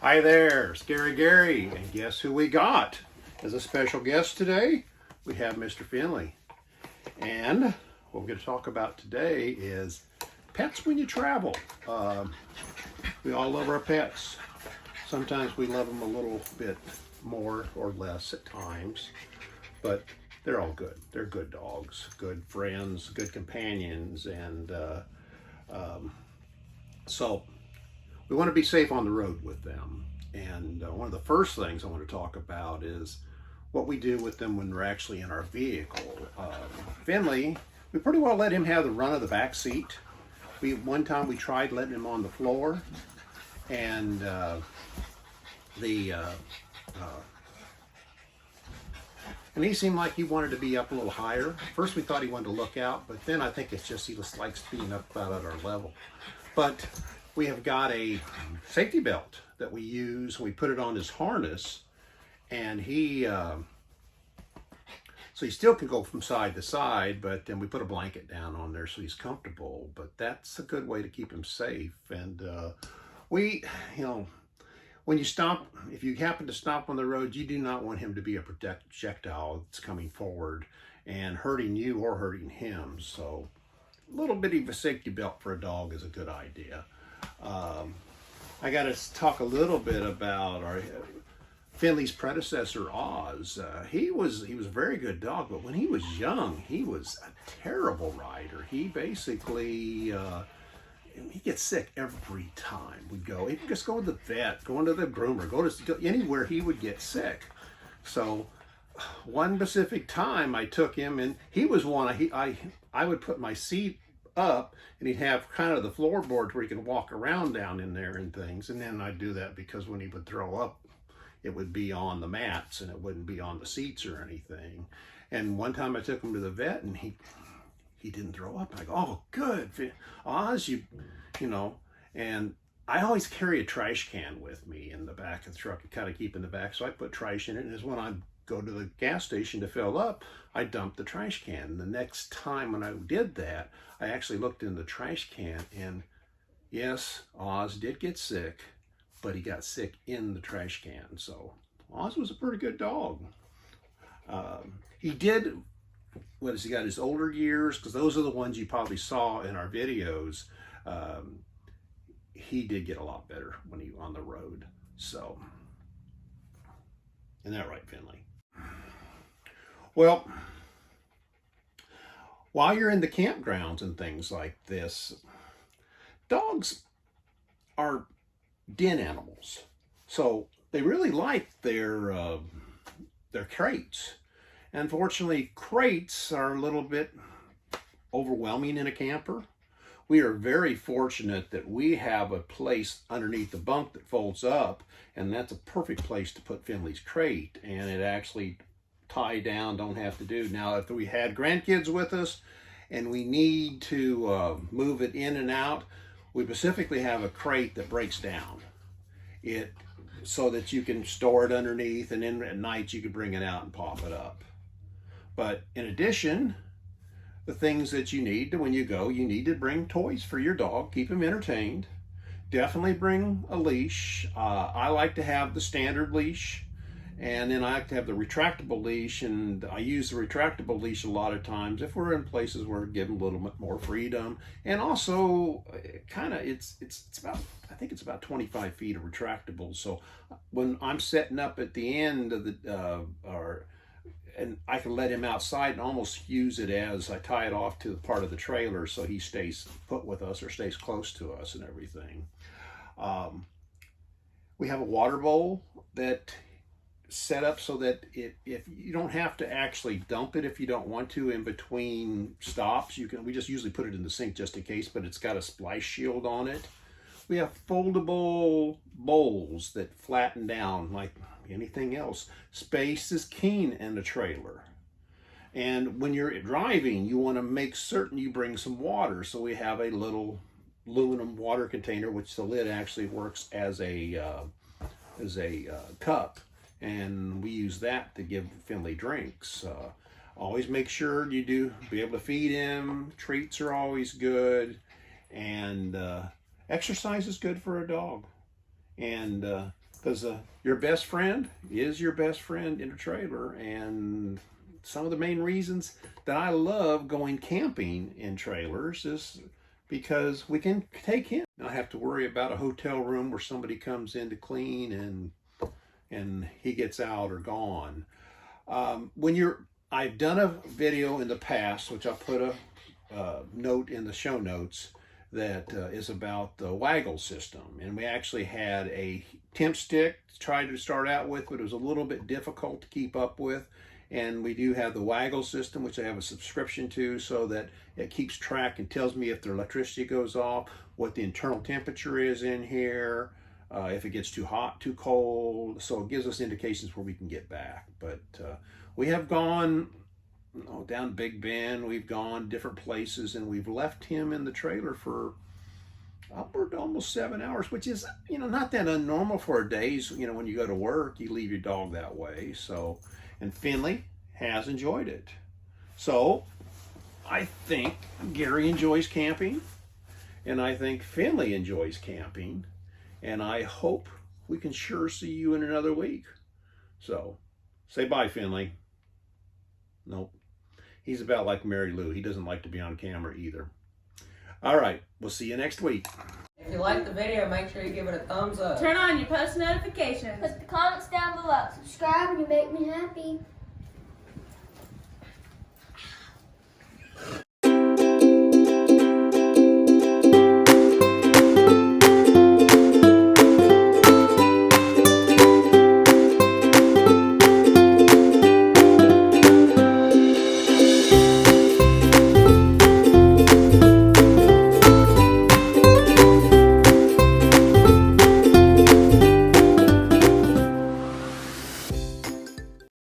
Hi there, Scary Gary, and guess who we got as a special guest today? We have Mr. Finley. And what we're going to talk about today is pets when you travel. We all love our pets. Sometimes we love them a little bit more or less at times, but they're all good. They're good dogs, good friends, good companions, and so we want to be safe on the road with them. And one of the first things I want to talk about is what we do with them when they're actually in our vehicle. Finley, we pretty well let him have the run of the back seat. One time we tried letting him on the floor, and and he seemed like he wanted to be up a little higher. First we thought he wanted to look out, but then I think it's just he just likes being up about at our level. But we have got a safety belt that we use. We put it on his harness, and so he still can go from side to side, but then we put a blanket down on there so he's comfortable. But that's a good way to keep him safe. And when you stop, if you happen to stop on the road, you do not want him to be a projectile that's coming forward and hurting you or hurting him. So a little bit of a safety belt for a dog is a good idea. I got to talk a little bit about Finley's predecessor, Oz. He was a very good dog, but when he was young, he was a terrible rider. He basically he gets sick every time we go. He'd just go to the vet, go into the groomer, go anywhere, he would get sick. So one specific time I took him, and he was one I would put my seat up, and he'd have kind of the floorboards where he could walk around down in there and things. And then I'd do that because when he would throw up, it would be on the mats and it wouldn't be on the seats or anything. And one time I took him to the vet, and he didn't throw up. I go, oh, good, Oz, you know. And I always carry a trash can with me in the back of the truck, and kind of keep in the back. So I put trash in it, and as when I go to the gas station to fill up, I dumped the trash can. And the next time when I did that, I actually looked in the trash can, and yes, Oz did get sick, but he got sick in the trash can. So Oz was a pretty good dog. He did, as he got his older years, because those are the ones you probably saw in our videos, he did get a lot better when he was on the road. So, isn't that right, Finley? Well, while you're in the campgrounds and things like this, dogs are den animals. So they really like their crates. Unfortunately, crates are a little bit overwhelming in a camper. We are very fortunate that we have a place underneath the bunk that folds up, and that's a perfect place to put Finley's crate, and it actually tie down, don't have to do. Now, if we had grandkids with us and we need to move it in and out, we specifically have a crate that breaks down it so that you can store it underneath, and then at night you can bring it out and pop it up. But in addition, the things that you need when you go, you need to bring toys for your dog, keep him entertained. Definitely bring a leash. I like to have the standard leash, and then I like to have the retractable leash, and I use the retractable leash a lot of times if we're in places where we give them a little bit more freedom. And also, it's about, I think it's about 25 feet of retractable. So when I'm setting up at the end of and I can let him outside and almost use it as I tie it off to the part of the trailer so he stays put with us or stays close to us and everything. We have a water bowl that set up so that if you don't have to actually dump it if you don't want to in between stops. We just usually put it in the sink just in case, but it's got a splice shield on it. We have foldable bowls that flatten down like anything else. Space is keen in a trailer. And when you're driving, you want to make certain you bring some water. So we have a little aluminum water container, which the lid actually works as a cup. And we use that to give Finley drinks. Always make sure you be able to feed him. Treats are always good. And exercise is good for a dog. And the because your best friend is your best friend in a trailer. And some of the main reasons that I love going camping in trailers is because we can take him. Not have to worry about a hotel room where somebody comes in to clean and he gets out or gone. I've done a video in the past, which I'll put a note in the show notes, that is about the Waggle system. And we actually had a temp stick to try to start out with, but it was a little bit difficult to keep up with. And we do have the Waggle system, which I have a subscription to, so that it keeps track and tells me if the electricity goes off, what the internal temperature is in here, if it gets too hot, too cold. So it gives us indications where we can get back. But we have gone down Big Bend, we've gone different places, and we've left him in the trailer for upward to almost 7 hours, which is, not that unnormal for days. When you go to work, you leave your dog that way. So, and Finley has enjoyed it. So I think Gary enjoys camping, and I think Finley enjoys camping, and I hope we can sure see you in another week. So say bye, Finley. Nope. He's about like Mary Lou. He doesn't like to be on camera either. All right, we'll see you next week. If you like the video, make sure you give it a thumbs up. Turn on your post notifications. Put the comments down below. Subscribe and you make me happy.